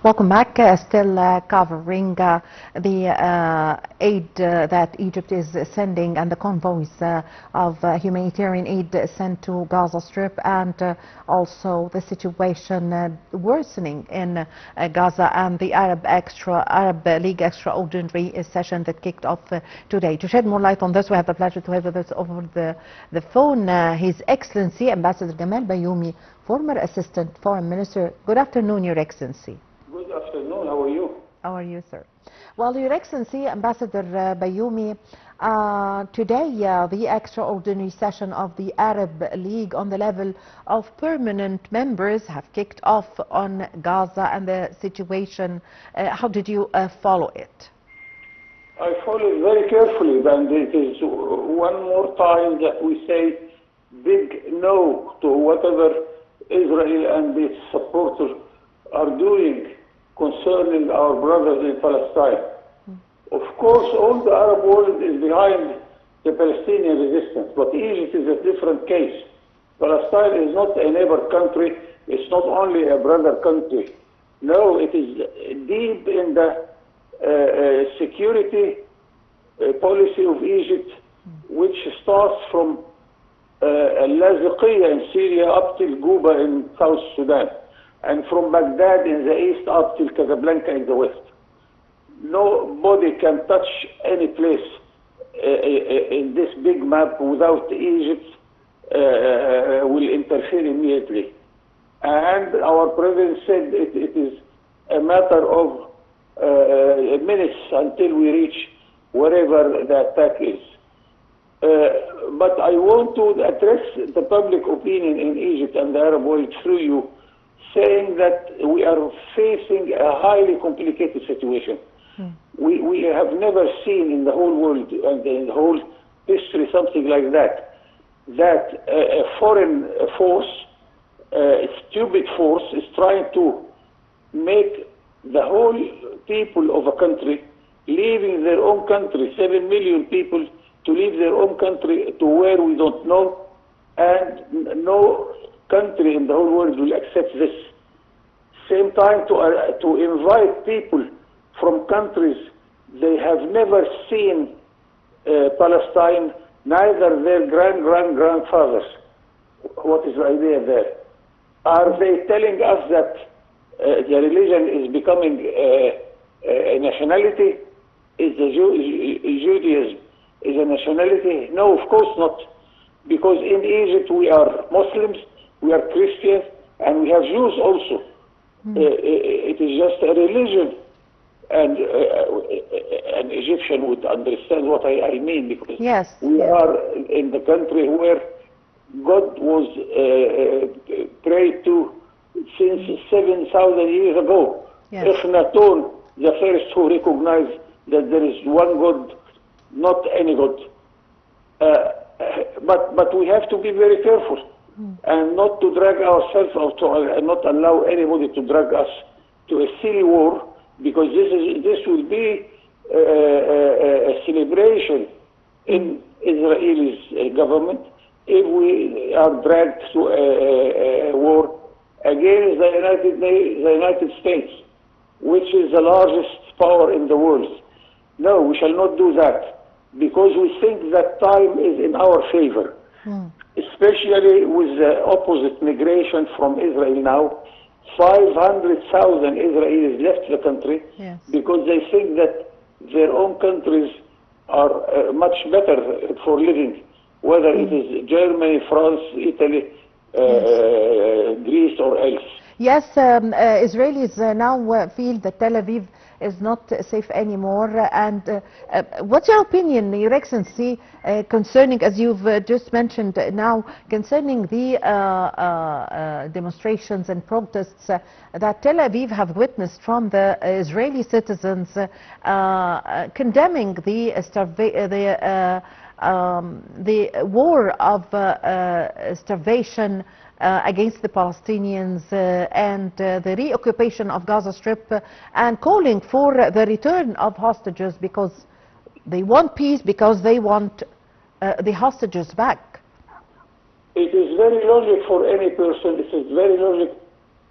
Welcome back. Still covering the aid that Egypt is sending and the convoys of humanitarian aid sent to Gaza Strip, and also the situation worsening in Gaza and the Arab League extraordinary session that kicked off today. To shed more light on this, we have the pleasure to have with us over the phone His Excellency Ambassador Gamal Bayoumy, former Assistant Foreign Minister. Good afternoon, Your Excellency. Good afternoon. How are you? How are you, sir? Well, Your Excellency, Ambassador Bayoumy, today the extraordinary session of the Arab League on the level of permanent members have kicked off on Gaza and the situation. How did you follow it? I follow it very carefully, and it is one more time that we say big no to whatever Israel and its supporters are doing concerning our brothers in Palestine. Of course, all the Arab world is behind the Palestinian resistance, but Egypt is a different case. Palestine is not a neighbor country, it's not only a brother country. No, it is deep in the security policy of Egypt, which starts from Laziqiyya in Syria up till Guba in South Sudan, and from Baghdad in the east up till Casablanca in the west. Nobody can touch any place in this big map without Egypt will interfere immediately. And our president said it is a matter of minutes until we reach wherever the attack is. But I want to address the public opinion in Egypt and the Arab world through you, saying that we are facing a highly complicated situation. We have never seen in the whole world and in the whole history something like that. That a foreign force, a stupid force, is trying to make the whole people of a country leaving their own country, 7 million people to leave their own country to where we don't know, and no country in the whole world will accept this. Same time to invite people from countries they have never seen Palestine, neither their grandfathers. What is the idea there? Are they telling us that the religion is becoming a nationality? Is the Judaism is a nationality? No, of course not. Because in Egypt we are Muslims, we are Christians, and we have Jews also. It is just a religion, and an Egyptian would understand what I mean, because we are in the country where God was prayed to since 7,000 years ago. Echnaton, the first who recognized that there is one God, not any God. But we have to be very careful and not to drag ourselves out, and not allow anybody to drag us to a silly war, because this will be a celebration in Israel's government if we are dragged to a war against the United States, which is the largest power in the world. No, we shall not do that, because we think that time is in our favor, especially with the opposite migration from Israel now. 500,000 Israelis left the country because they think that their own countries are much better for living, whether it is Germany, France, Italy, Greece or else. Yes, Israelis now feel that Tel Aviv is not safe anymore. And what's your opinion, Your Excellency, concerning, as you've just mentioned now, concerning the demonstrations and protests that Tel Aviv have witnessed from the Israeli citizens condemning the war of starvation against the Palestinians and the reoccupation of Gaza Strip, and calling for the return of hostages, because they want peace, because they want the hostages back? It is very logical for any person, it is very logical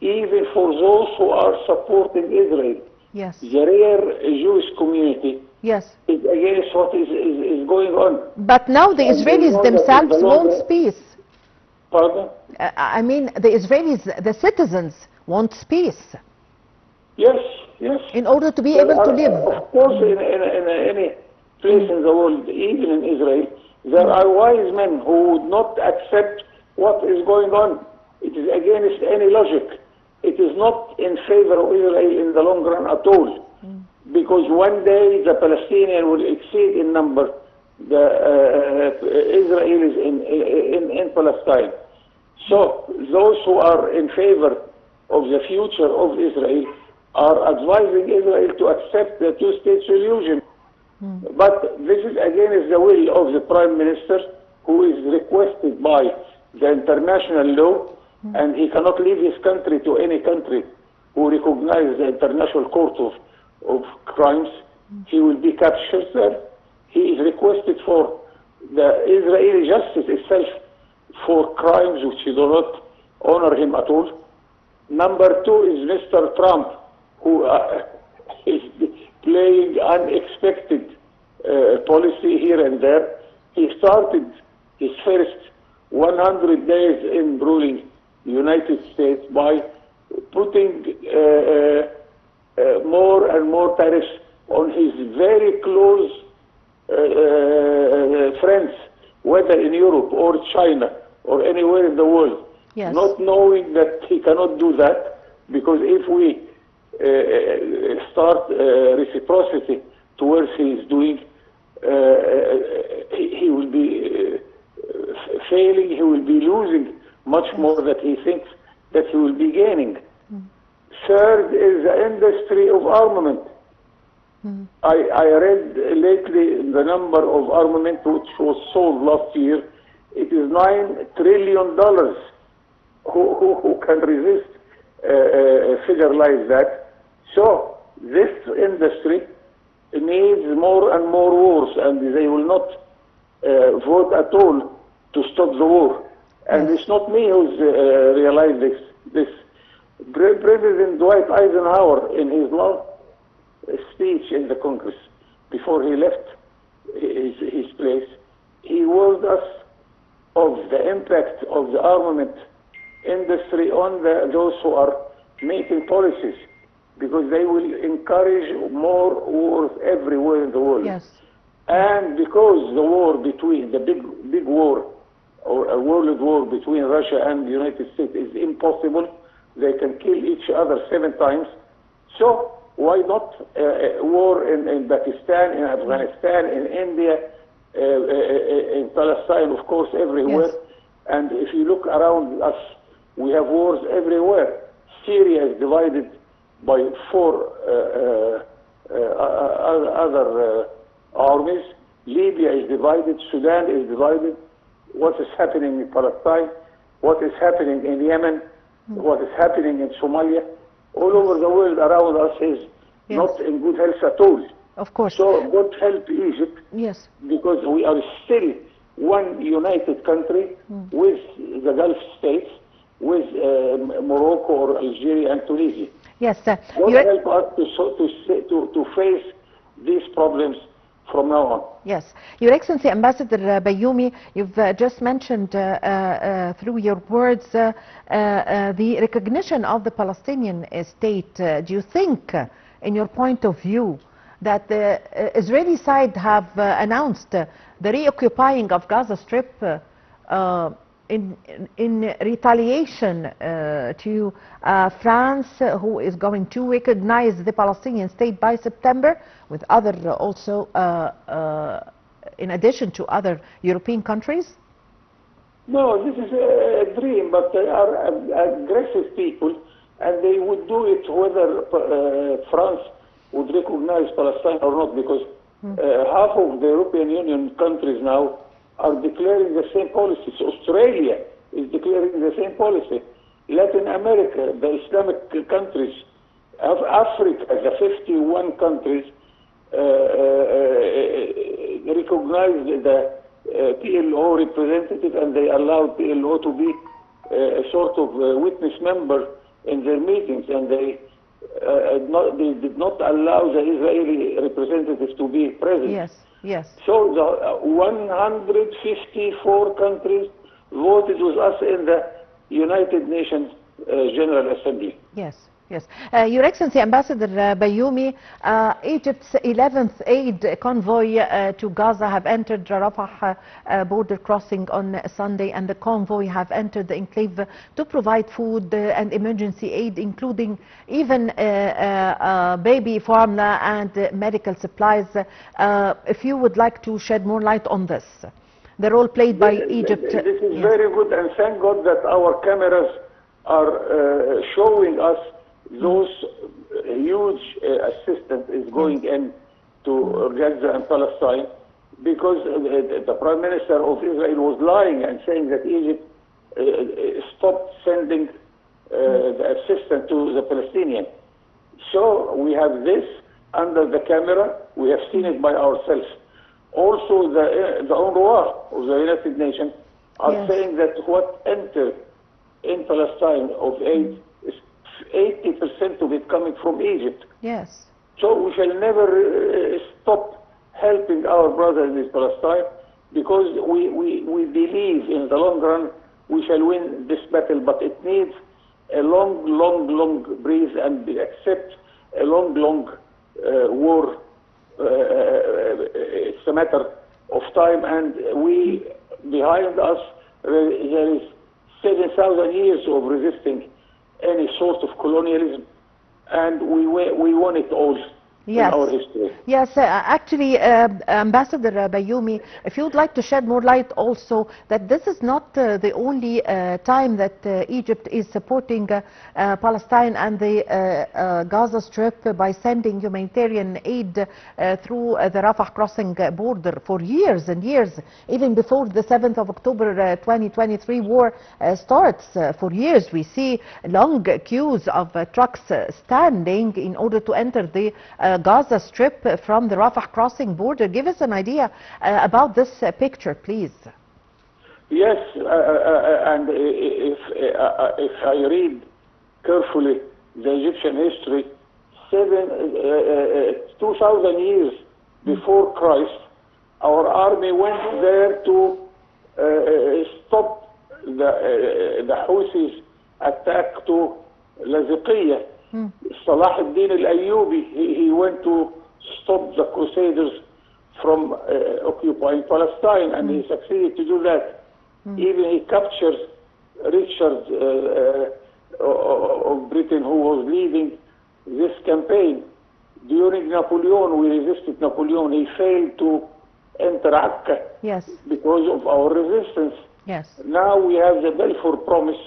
even for those who are supporting Israel. Yes. The rare Jewish community Yes. is against what is going on. But now the And they Israelis know that in the themselves long want run- peace. Pardon? I mean, the Israelis, the citizens want peace Yes, yes. in order to be There able to are, live. of course, in any place in the world, even in Israel, there are wise men who would not accept what is going on. It is against any logic. It is not in favor of Israel in the long run at all. Because one day the Palestinians will exceed in number the Israelis in Palestine. So those who are in favor of the future of Israel are advising Israel to accept the two-state solution. But this is against the will of the Prime Minister, who is requested by the international law, and he cannot leave his country to any country who recognizes the International Court of Crimes. He will be captured there. He is requested for the Israeli justice itself for crimes which do not honor him at all. Number two is Mr. Trump, who is playing unexpected policy here and there. He started his first 100 days in ruling the United States by putting more and more tariffs on his very close friends, whether in Europe or China or anywhere in the world, Yes. not knowing that he cannot do that, because if we start reciprocity towards he is doing, he will be failing, he will be losing much more that he thinks that he will be gaining. Third is the industry of armament. I read lately the number of armament which was sold last year. It is $9 trillion. Who can resist a figure like that? So this industry needs more and more wars, and they will not vote at all to stop the war. And it's not me who's realized this. President Dwight Eisenhower, in his last speech in the Congress, before he left his place, he warned us of the impact of the armament industry on those who are making policies, because they will encourage more wars everywhere in the world. Yes. And because the war between, the big war, or a world war between Russia and the United States is impossible, they can kill each other 7 times. So why not war in Pakistan, in Afghanistan, in India, in Palestine, of course, everywhere. Yes. And if you look around us, we have wars everywhere. Syria is divided by 4 other armies. Libya is divided. Sudan is divided. What is happening in Palestine? What is happening in Yemen? What is happening in Somalia? All over the world around us is not in good health at all. Of course. So God help Egypt, Yes. because we are still one united country with the Gulf states, with Morocco or Algeria and Tunisia. Yes. God help us to face these problems from now on. Yes. Your Excellency, Ambassador Bayoumy, you've just mentioned through your words the recognition of the Palestinian state. Do you think, in your point of view, that the Israeli side have announced the reoccupying of Gaza Strip in retaliation to France, who is going to recognize the Palestinian state by September, with other also, in addition to other European countries? No, this is a dream, but they are aggressive people, and they would do it whether France would recognize Palestine or not, because half of the European Union countries now are declaring the same policies. Australia is declaring the same policy. Latin America, the Islamic countries, of Africa, the 51 countries recognize the PLO representative, and they allow PLO to be a sort of witness member in their meetings, and they did not allow the Israeli representative to be present. Yes, yes. So the 154 countries voted with us in the United Nations General Assembly. Yes, yes. Your Excellency, Ambassador Bayoumy, Egypt's 11th aid convoy to Gaza have entered Rafah border crossing on Sunday, and the convoy have entered the enclave to provide food and emergency aid, including even baby formula and medical supplies. If you would like to shed more light on this, the role played by Egypt. This is Yes. very good, and thank God that our cameras are showing us those huge assistance is going in to Gaza and Palestine, because the Prime Minister of Israel was lying and saying that Egypt stopped sending the assistance to the Palestinians. So we have this under the camera. We have seen it by ourselves. Also, the UNRWA of the United Nations are Yes. saying that what entered in Palestine of aid is 80% of it coming from Egypt. Yes. So we shall never stop helping our brothers in Palestine, because we believe in the long run we shall win this battle, but it needs a long breeze and accept a long war. It's a matter of time, and we, behind us, there is 7,000 years of resisting any sort of colonialism, and we won it all. Yes. In our history. Yes, actually, Ambassador Bayoumy, if you would like to shed more light also that this is not the only time that Egypt is supporting Palestine and the Gaza Strip by sending humanitarian aid through the Rafah crossing border for years and years, even before the 7th of October 2023 war starts. For years we see long queues of trucks standing in order to enter the Gaza Strip from the Rafah crossing border. Give us an idea about this picture, please. Yes, and if I read carefully the Egyptian history, 2,000 years before Christ, our army went there to stop the Houthis' attack to Laziqiyah. Salah ad-Din al-Ayyubi, he went to stop the Crusaders from occupying Palestine, and he succeeded to do that. Even he captured Richard of Britain, who was leading this campaign. During Napoleon, we resisted Napoleon. He failed to enter Akka. Yes. Because of our resistance. Yes. Now we have the Balfour Promise,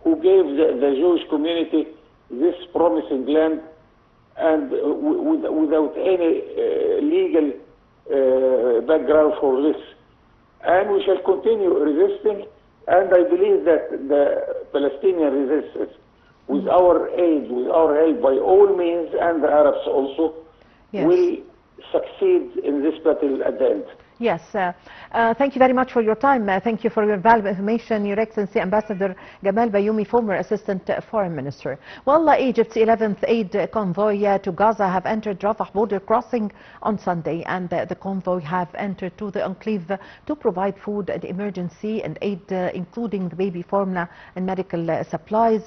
who gave the Jewish community this promising land, and without any legal background for this. And we shall continue resisting, and I believe that the Palestinian resistance, with our aid, with our help by all means, and the Arabs also, Yes. will succeed in this battle at the end. Yes, thank you very much for your time. Thank you for your valuable information, Your Excellency Ambassador Gamal Bayoumy, former Assistant Foreign Minister. Well, Egypt's 11th aid convoy to Gaza have entered Rafah border crossing on Sunday, and the convoy have entered to the enclave to provide food and emergency and aid, including the baby formula and medical supplies.